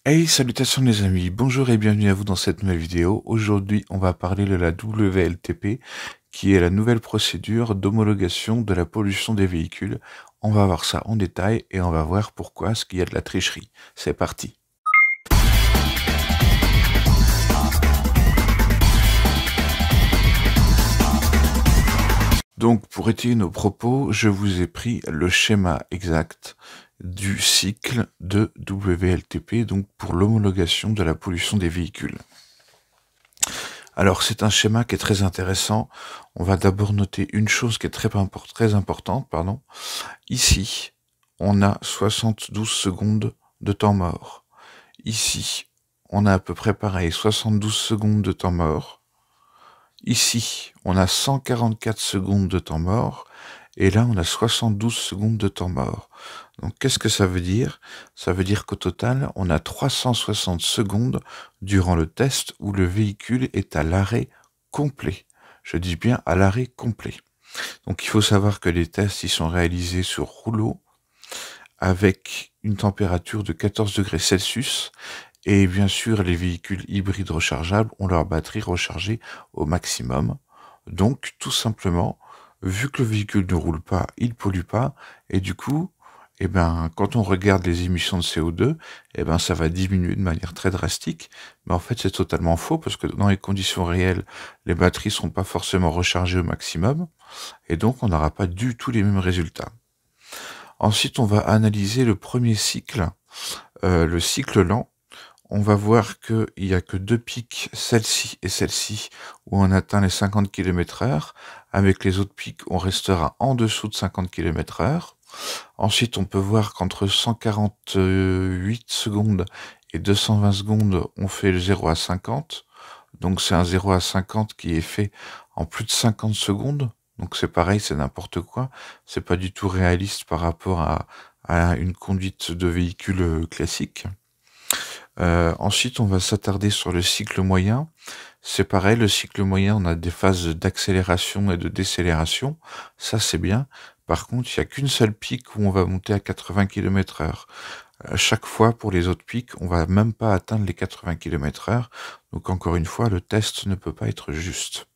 Hey, salutations les amis, bonjour et bienvenue à vous dans cette nouvelle vidéo. Aujourd'hui, on va parler de la WLTP, qui est la nouvelle procédure d'homologation de la pollution des véhicules. On va voir ça en détail et on va voir pourquoi est-ce qu'il y a de la tricherie. C'est parti. Donc, pour étayer nos propos, je vous ai pris le schéma exact du cycle de WLTP, donc pour l'homologation de la pollution des véhicules. Alors, c'est un schéma qui est très intéressant. On va d'abord noter une chose qui est très importante. Ici, on a 72 secondes de temps mort. Ici, on a à peu près pareil, 72 secondes de temps mort. Ici, on a 144 secondes de temps mort. Et là, on a 72 secondes de temps mort. Donc, qu'est-ce que ça veut dire? Ça veut dire qu'au total, on a 360 secondes durant le test où le véhicule est à l'arrêt complet. Je dis bien à l'arrêt complet. Donc, il faut savoir que les tests, ils sont réalisés sur rouleau avec une température de 14 degrés Celsius. Et bien sûr, les véhicules hybrides rechargeables ont leur batterie rechargée au maximum. Donc, tout simplement, vu que le véhicule ne roule pas, il pollue pas, et du coup, quand on regarde les émissions de CO2, ça va diminuer de manière très drastique. Mais en fait, c'est totalement faux parce que dans les conditions réelles, les batteries seront pas forcément rechargées au maximum, et donc on n'aura pas du tout les mêmes résultats. Ensuite, on va analyser le premier cycle, le cycle lent. On va voir qu'il n'y a que deux pics, celle-ci et celle-ci, où on atteint les 50 km/h. Avec les autres pics, on restera en dessous de 50 km/h. Ensuite, on peut voir qu'entre 148 secondes et 220 secondes, on fait le 0 à 50. Donc c'est un 0 à 50 qui est fait en plus de 50 secondes. Donc c'est pareil, c'est n'importe quoi. C'est pas du tout réaliste par rapport à une conduite de véhicule classique. Ensuite, on va s'attarder sur le cycle moyen. C'est pareil, le cycle moyen, on a des phases d'accélération et de décélération. Ça, c'est bien. Par contre, il n'y a qu'une seule pique où on va monter à 80 km/h. À chaque fois, pour les autres pics, on va même pas atteindre les 80 km/h. Donc, encore une fois, le test ne peut pas être juste.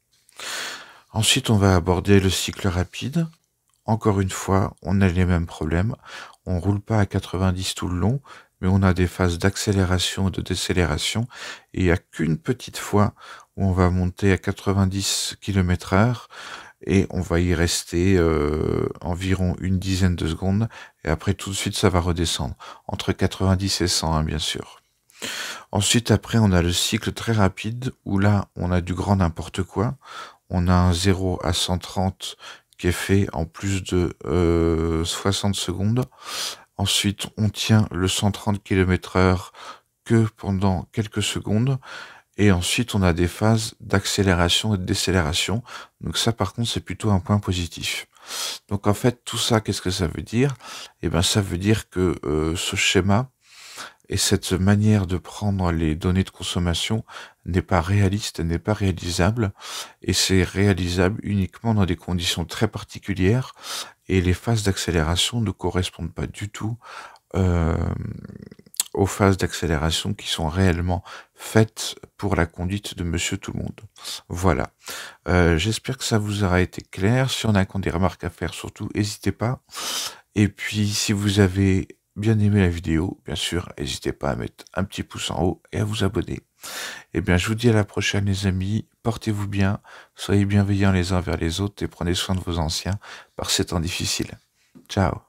Ensuite, on va aborder le cycle rapide. Encore une fois, on a les mêmes problèmes. On roule pas à 90 tout le long, mais on a des phases d'accélération et de décélération. Et il n'y a qu'une petite fois où on va monter à 90 km/h et on va y rester environ une dizaine de secondes. Et après, tout de suite, ça va redescendre. Entre 90 et 100, hein, bien sûr. Ensuite, après, on a le cycle très rapide où là, on a du grand n'importe quoi. On a un 0 à 130 qui est fait en plus de 60 secondes. Ensuite, on tient le 130 km/h que pendant quelques secondes. Et ensuite, on a des phases d'accélération et de décélération. Donc ça, par contre, c'est plutôt un point positif. Donc en fait, tout ça, qu'est-ce que ça veut dire? Ça veut dire que ce schéma et cette manière de prendre les données de consommation n'est pas réaliste, n'est pas réalisable, et c'est réalisable uniquement dans des conditions très particulières, et les phases d'accélération ne correspondent pas du tout aux phases d'accélération qui sont réellement faites pour la conduite de Monsieur Tout-le-Monde. Voilà. J'espère que ça vous aura été clair. Si on a encore des remarques à faire, surtout, n'hésitez pas. Et puis, si vous avez bien aimé la vidéo, bien sûr, n'hésitez pas à mettre un petit pouce en haut et à vous abonner. Je vous dis à la prochaine les amis, portez-vous bien, soyez bienveillants les uns vers les autres et prenez soin de vos anciens par ces temps difficiles. Ciao.